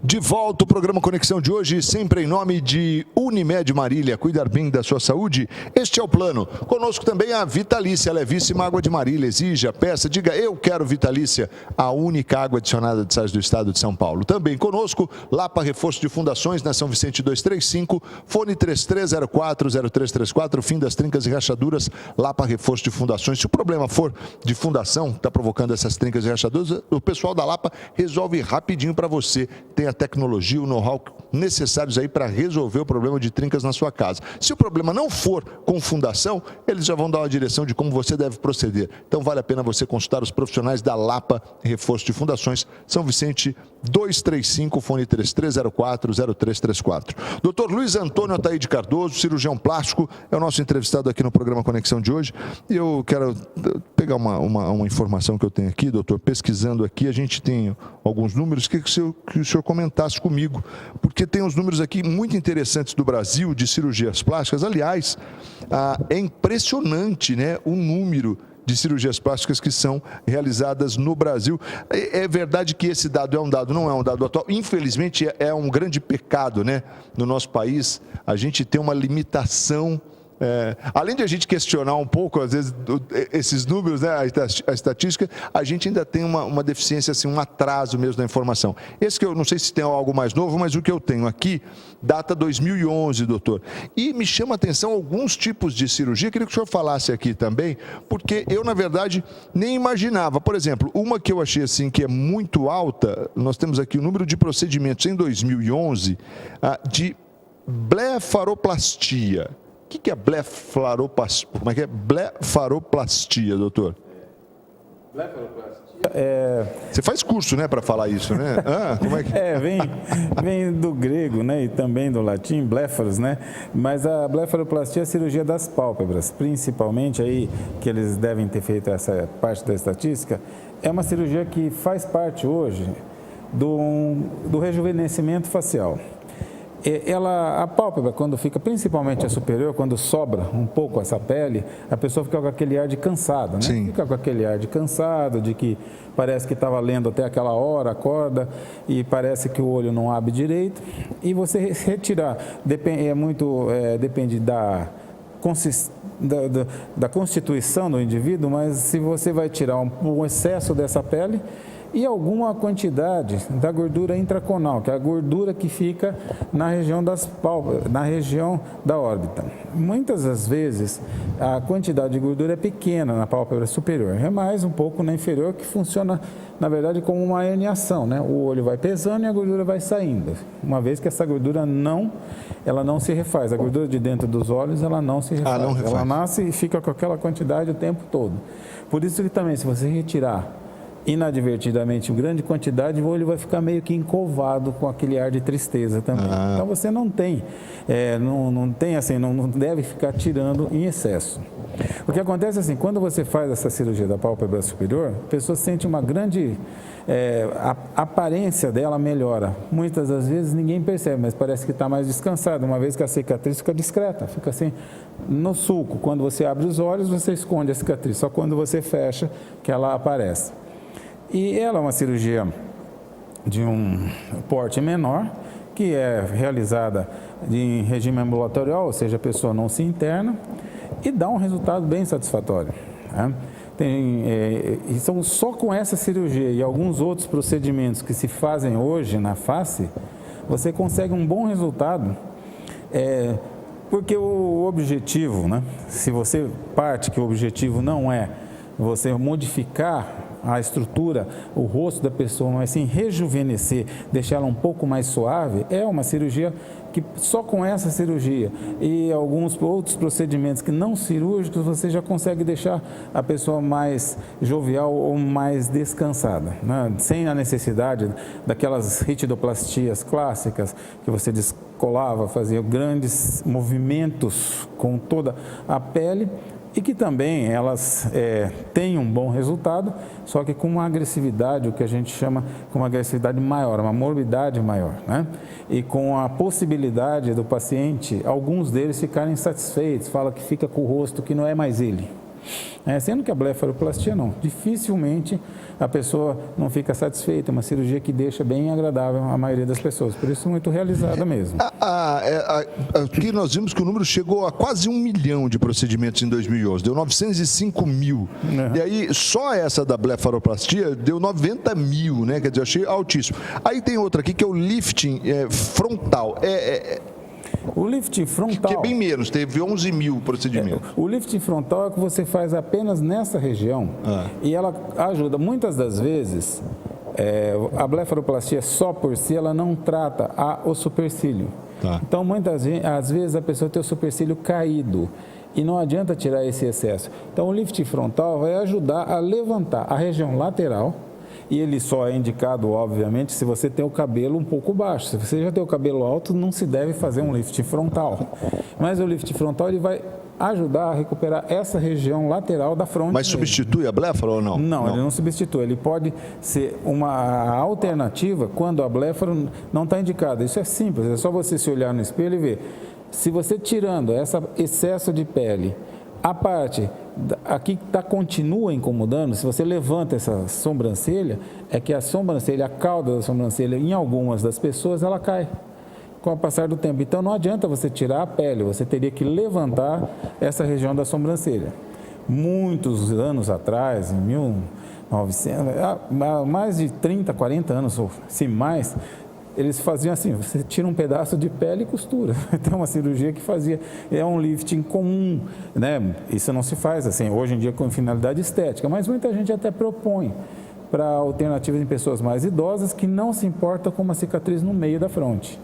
De volta o programa Conexão de hoje, sempre em nome de Unimed Marília. Cuidar bem da sua saúde? Este é o plano. Conosco também a Vitalícia, a levíssima água de Marília. Exija, peça, diga eu quero Vitalícia, a única água adicionada de sais do estado de São Paulo. Também conosco, Lapa Reforço de Fundações, na São Vicente 235, fone 33040334, fim das trincas e rachaduras, Lapa Reforço de Fundações. Se o problema for de fundação, está provocando essas trincas e rachaduras, o pessoal da Lapa resolve rapidinho para você. Tem a tecnologia, o know-how necessários aí para resolver o problema de trincas na sua casa. Se o problema não for com fundação, eles já vão dar uma direção de como você deve proceder. Então vale a pena você consultar os profissionais da Lapa Reforço de Fundações, São Vicente 235, fone 33040334. Dr. Luiz Antônio Ataíde Cardoso, cirurgião plástico, é o nosso entrevistado aqui no programa Conexão de hoje. E eu quero pegar uma informação que eu tenho aqui, doutor, pesquisando aqui, a gente tem alguns números que o senhor comentasse comigo, porque tem uns números aqui muito interessantes do Brasil de cirurgias plásticas. Aliás, é impressionante, né, o número de cirurgias plásticas que são realizadas no Brasil. É verdade que esse dado não é um dado atual. Infelizmente, é um grande pecado, né, no nosso país. A gente tem uma limitação. Além de a gente questionar um pouco, às vezes, esses números, né, a estatística, a gente ainda tem uma deficiência, assim, um atraso mesmo da informação. Esse que eu não sei se tem algo mais novo, mas o que eu tenho aqui data 2011, doutor. E me chama a atenção alguns tipos de cirurgia, queria que o senhor falasse aqui também, porque eu, na verdade, nem imaginava. Por exemplo, uma que eu achei assim que é muito alta, nós temos aqui o número de procedimentos em 2011 de blefaroplastia. O que é blefaroplastia? Como é que é? Blefaroplastia, doutor? Blefaroplastia Você faz curso, né, para falar isso, né? Como é que... vem do grego, né, e também do latim, blefaros, né? Mas a blefaroplastia é a cirurgia das pálpebras, principalmente aí que eles devem ter feito essa parte da estatística. É uma cirurgia que faz parte hoje do rejuvenescimento facial. A pálpebra, quando fica, principalmente a superior, quando sobra um pouco essa pele, a pessoa fica com aquele ar de cansado, né? Sim. Fica com aquele ar de cansado, de que parece que estava lendo até aquela hora, acorda e parece que o olho não abre direito. E você retirar, depende da constituição do indivíduo, mas se você vai tirar um excesso dessa pele e alguma quantidade da gordura intraconal, que é a gordura que fica na região das pálpebras, na região da órbita. Muitas das vezes a quantidade de gordura é pequena na pálpebra superior, é mais um pouco na inferior, que funciona na verdade como uma herniação, né? O olho vai pesando e a gordura vai saindo, uma vez que essa gordura ela não se refaz, a gordura de dentro dos olhos ela não se refaz, não refaz. Ela nasce e fica com aquela quantidade o tempo todo. Por isso que também, se você retirar inadvertidamente grande quantidade, o olho vai ficar meio que encovado com aquele ar de tristeza também. Então você não tem assim, não deve ficar tirando em excesso. O que acontece assim, quando você faz essa cirurgia da pálpebra superior, a pessoa sente uma grande a aparência dela melhora. Muitas das vezes ninguém percebe, mas parece que está mais descansada, uma vez que a cicatriz fica discreta, fica assim no sulco. Quando você abre os olhos, você esconde a cicatriz, só quando você fecha que ela aparece. E ela é uma cirurgia de um porte menor, que é realizada em regime ambulatorial, ou seja, a pessoa não se interna, e dá um resultado bem satisfatório, né? E são só com essa cirurgia e alguns outros procedimentos que se fazem hoje na face, você consegue um bom resultado, porque o objetivo, né? Se você parte que o objetivo não é você modificar a estrutura, o rosto da pessoa, mas sim rejuvenescer, deixar ela um pouco mais suave, é uma cirurgia que só com essa cirurgia e alguns outros procedimentos que não cirúrgicos, você já consegue deixar a pessoa mais jovial ou mais descansada, né? Sem a necessidade daquelas ritidoplastias clássicas que você descolava, fazia grandes movimentos com toda a pele, e que também elas têm um bom resultado, só que com uma agressividade, o que a gente chama com uma agressividade maior, uma morbidade maior, né? E com a possibilidade do paciente, alguns deles ficarem insatisfeitos, fala que fica com o rosto que não é mais ele. Sendo que a blefaroplastia não. Dificilmente a pessoa não fica satisfeita. É uma cirurgia que deixa bem agradável a maioria das pessoas. Por isso, muito realizada mesmo. Aqui nós vimos que o número chegou a quase 1 milhão de procedimentos em 2011. Deu 905 mil. E aí, só essa da blefaroplastia deu 90 mil, né? Quer dizer, eu achei altíssimo. Aí tem outra aqui que é o lifting frontal. O lifting frontal... Que é bem menos, teve 11 mil procedimentos. O lifting frontal é o que você faz apenas nessa região e ela ajuda. Muitas das vezes, a blefaroplastia só por si, ela não trata o supercílio. Tá. Então, às vezes, a pessoa tem o supercílio caído e não adianta tirar esse excesso. Então, o lifting frontal vai ajudar a levantar a região lateral. E ele só é indicado, obviamente, se você tem o cabelo um pouco baixo. Se você já tem o cabelo alto, não se deve fazer um lift frontal. Mas o lift frontal ele vai ajudar a recuperar essa região lateral da fronte. Mas substitui a blefaro ou não? Não, ele não substitui. Ele pode ser uma alternativa quando a blefaro não está indicada. Isso é simples, é só você se olhar no espelho e ver. Se você tirando esse excesso de pele, a parte aqui que continua incomodando, se você levanta essa sobrancelha, é que a cauda da sobrancelha, em algumas das pessoas, ela cai com o passar do tempo. Então, não adianta você tirar a pele, você teria que levantar essa região da sobrancelha. Muitos anos atrás, em 1900, há mais de 30, 40 anos, ou se mais, eles faziam assim, você tira um pedaço de pele e costura. Tem uma cirurgia que fazia, é um lifting comum, né? Isso não se faz assim, hoje em dia com finalidade estética, mas muita gente até propõe para alternativas em pessoas mais idosas que não se importam com uma cicatriz no meio da fronte.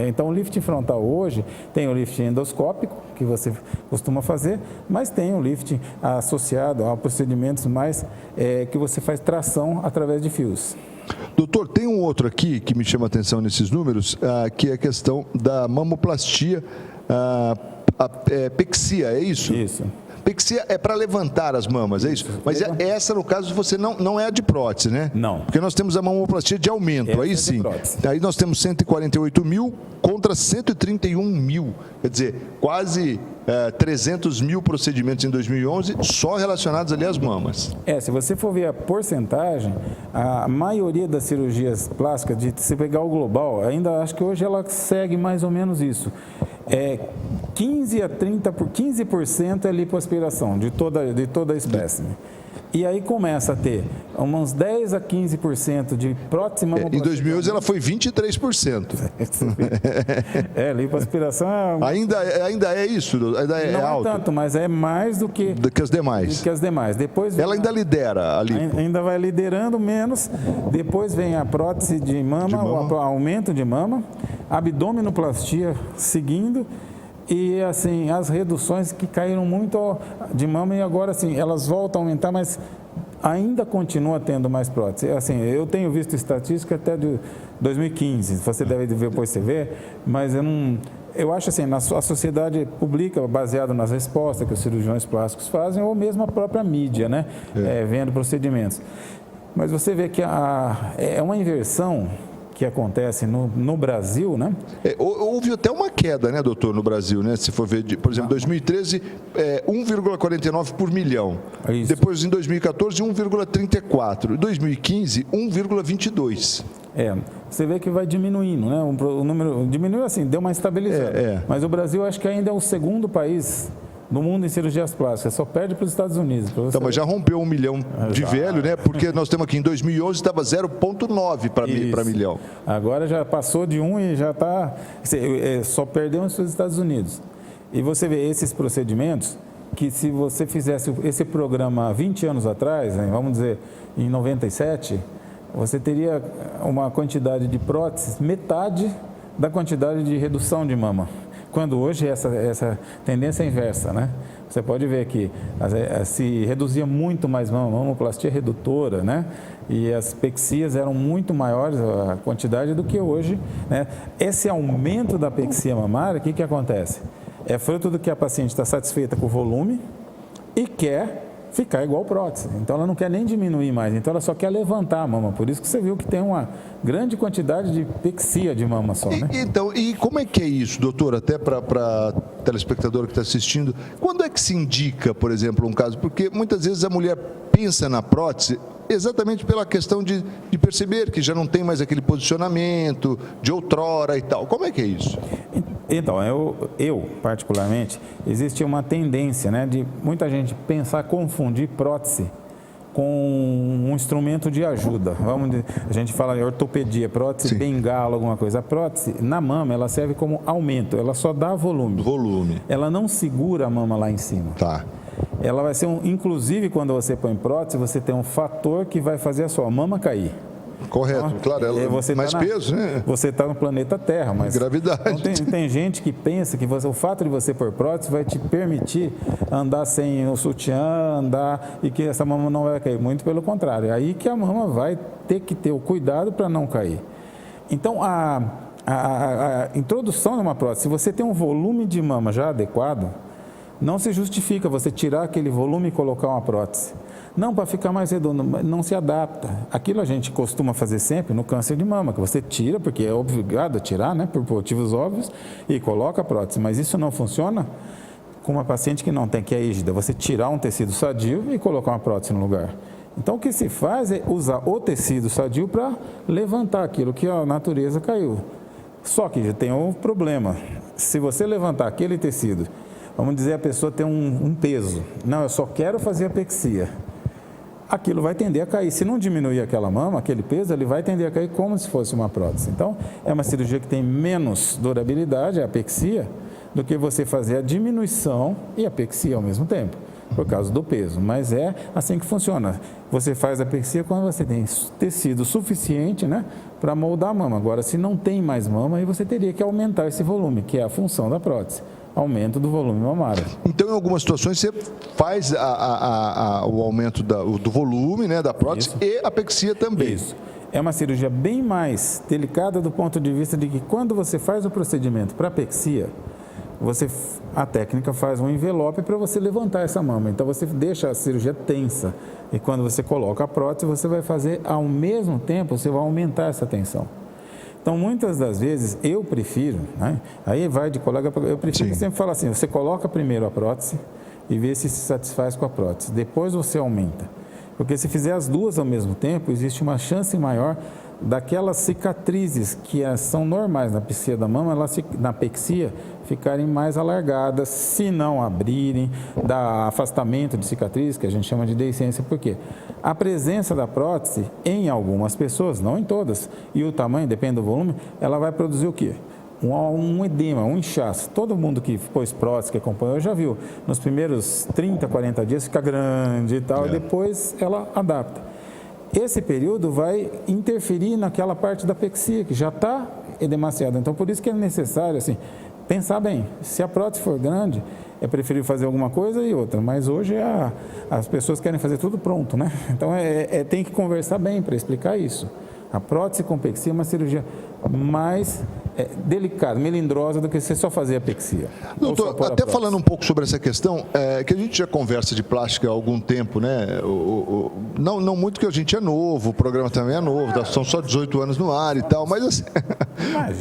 Então, o lifting frontal hoje tem o lifting endoscópico, que você costuma fazer, mas tem o lifting associado a procedimentos mais que você faz tração através de fios. Doutor, tem um outro aqui que me chama a atenção nesses números, que é a questão da mamoplastia, pexia, é isso? Isso. Pexia é para levantar as mamas, é isso? Mas essa, no caso, você não é a de prótese, né? Não. Porque nós temos a mamoplastia de aumento, aí sim. Aí nós temos 148 mil contra 131 mil. Quer dizer, quase 300 mil procedimentos em 2011 só relacionados ali às mamas. Se você for ver a porcentagem, a maioria das cirurgias plásticas, de se pegar o global, ainda acho que hoje ela segue mais ou menos isso. 15% é lipoaspiração de toda a espécime. E aí começa a ter uns 10 a 15% de prótese mamoplastia. Em 2011 ela foi 23%. Lipoaspiração ainda é isso? Ainda é não alto? Não é tanto, mas é mais do que as demais. Depois ela ainda lidera a lipo. Ainda vai liderando menos. Depois vem a prótese de mama. O aumento de mama, abdominoplastia seguindo. E assim, as reduções que caíram muito de mama e agora assim, elas voltam a aumentar, mas ainda continua tendo mais prótese. Assim, eu tenho visto estatística até de 2015, você deve ver, depois você vê, mas eu acho assim, a sociedade publica, baseado nas respostas que os cirurgiões plásticos fazem, ou mesmo a própria mídia, né? Vendo procedimentos. Mas você vê que é uma inversão que acontece no Brasil, né? Houve até uma queda, né, doutor, no Brasil, né? Se for ver, por exemplo, 2013, 1,49 por milhão. Isso. Depois, em 2014, 1,34. Em 2015, 1,22. Você vê que vai diminuindo, né? O número diminuiu assim, deu uma estabilizada. Mas o Brasil, acho que ainda é o segundo país no mundo em cirurgias plásticas, só perde para os Estados Unidos. Então, mas já rompeu 1 milhão de velho, né? Porque nós temos aqui em 2011 estava 0,9 para milhão. Agora já passou de 1 e já está. Só perdeu nos Estados Unidos. E você vê esses procedimentos que, se você fizesse esse programa há 20 anos atrás, né, vamos dizer, em 97, você teria uma quantidade de próteses, metade da quantidade de redução de mama. Quando hoje essa tendência é inversa, né? Você pode ver que se reduzia muito mais mamoplastia redutora, né? E as pexias eram muito maiores, a quantidade, do que hoje, né? Esse aumento da pexia mamária, o que acontece? É fruto do que a paciente está satisfeita com o volume e quer ficar igual prótese. Então ela não quer nem diminuir mais, então ela só quer levantar a mama. Por isso que você viu que tem uma grande quantidade de pexia de mama só, né? Então, e como é que é isso, doutor? Até para telespectador que está assistindo, quando é que se indica, por exemplo, um caso? Porque muitas vezes a mulher pensa na prótese exatamente pela questão de perceber que já não tem mais aquele posicionamento de outrora e tal. Como é que é isso? Então, eu particularmente, existe uma tendência, né, de muita gente pensar, confundir prótese com um instrumento de ajuda. Vamos dizer, a gente fala de ortopedia, prótese, sim, bengala, alguma coisa. A prótese, na mama, ela serve como aumento, ela só dá volume. Volume. Ela não segura a mama lá em cima. Tá. Ela vai ser, inclusive, quando você põe prótese, você tem um fator que vai fazer a sua mama cair. Correto, então, claro, ela mais peso, né? Você está no planeta Terra, mas gravidade. Então, tem gente que pensa que o fato de você pôr prótese vai te permitir andar sem o sutiã, andar e que essa mama não vai cair. Muito pelo contrário, é aí que a mama vai ter que ter o cuidado para não cair. Então, a introdução de uma prótese, se você tem um volume de mama já adequado, não se justifica você tirar aquele volume e colocar uma prótese. Não, para ficar mais redondo, não se adapta. Aquilo a gente costuma fazer sempre no câncer de mama, que você tira, porque é obrigado a tirar, né, por motivos óbvios, e coloca a prótese. Mas isso não funciona com uma paciente que não tem, que é rígida. Você tirar um tecido sadio e colocar uma prótese no lugar. Então, o que se faz é usar o tecido sadio para levantar aquilo que a natureza caiu. Só que já tem um problema. Se você levantar aquele tecido, vamos dizer, a pessoa tem um peso. Não, eu só quero fazer apexia. Aquilo vai tender a cair. Se não diminuir aquela mama, aquele peso, ele vai tender a cair como se fosse uma prótese. Então, é uma cirurgia que tem menos durabilidade, a apexia, do que você fazer a diminuição e a apexia ao mesmo tempo, por causa do peso. Mas é assim que funciona. Você faz a apexia quando você tem tecido suficiente, né, para moldar a mama. Agora, se não tem mais mama, aí você teria que aumentar esse volume, que é a função da prótese. Aumento do volume mamário. Então, em algumas situações, você faz o aumento do volume, né, da prótese. Isso. E a apexia também. Isso. É uma cirurgia bem mais delicada do ponto de vista de que quando você faz o procedimento para apexia, a técnica faz um envelope para você levantar essa mama. Então, você deixa a cirurgia tensa. E quando você coloca a prótese, você vai fazer ao mesmo tempo, você vai aumentar essa tensão. Então, muitas das vezes, eu prefiro, né? Aí vai de colega, eu prefiro que sempre fala assim, você coloca primeiro a prótese e vê se satisfaz com a prótese. Depois você aumenta. Porque se fizer as duas ao mesmo tempo, existe uma chance maior daquelas cicatrizes que são normais na apexia da mama, na apexia, ficarem mais alargadas, se não abrirem, dá afastamento de cicatrizes, que a gente chama de deiscência. Por quê? A presença da prótese, em algumas pessoas, não em todas, e o tamanho, depende do volume, ela vai produzir o quê? Um edema, um inchaço. Todo mundo que pôs prótese, que acompanhou, já viu. Nos primeiros 30, 40 dias fica grande e tal, e depois ela adapta. Esse período vai interferir naquela parte da apexia, que já está edemaciada. Então, por isso que é necessário, assim, pensar bem. Se a prótese for grande, é preferível fazer alguma coisa e outra. Mas hoje as pessoas querem fazer tudo pronto, né? Então, tem que conversar bem para explicar isso. A prótese com apexia é uma cirurgia mais delicada, melindrosa do que você só fazer apexia. Doutor, até falando um pouco sobre essa questão, que a gente já conversa de plástica há algum tempo, né? Não muito, que a gente é novo, o programa também é novo, são só 18 anos no ar e tal, mas assim,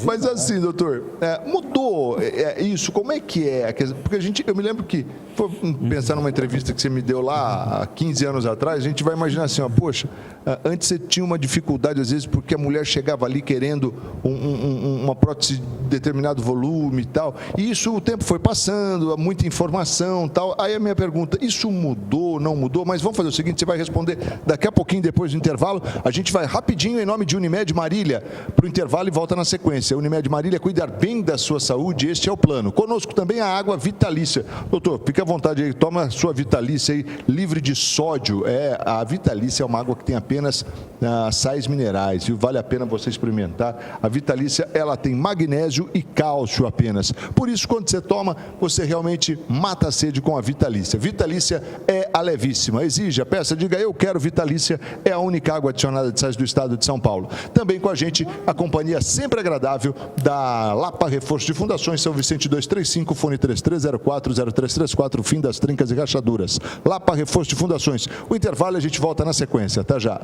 mas assim, doutor, mudou isso? Como é que é? Porque eu me lembro que, pensar numa entrevista que você me deu lá há 15 anos atrás, a gente vai imaginar assim, poxa, antes você tinha uma dificuldade, às vezes, porque a mulher chegava ali querendo uma prótese de determinado volume e tal, e isso, o tempo foi passando, muita informação e tal. Aí a minha pergunta, isso mudou, não mudou? Mas vamos fazer o seguinte, você vai responder daqui a pouquinho, depois do intervalo. A gente vai rapidinho, em nome de Unimed Marília, para o intervalo e volta na sequência. Unimed Marília, cuidar bem da sua saúde, este é o plano. Conosco também a água Vitalícia. Doutor, fique à vontade aí, toma a sua Vitalícia aí, livre de sódio. A Vitalícia é uma água que tem apenas sais minerais, e vale a pena você experimentar. A Vitalícia, ela tem tem magnésio e cálcio apenas. Por isso, quando você toma, você realmente mata a sede com a Vitalícia. Vitalícia é a levíssima. Exija, peça, diga eu quero Vitalícia, é a única água adicionada de sais do estado de São Paulo. Também com a gente, a companhia sempre agradável da Lapa Reforço de Fundações, São Vicente 235, fone 33040334, fim das trincas e rachaduras. Lapa Reforço de Fundações. O intervalo a gente volta na sequência. Até já.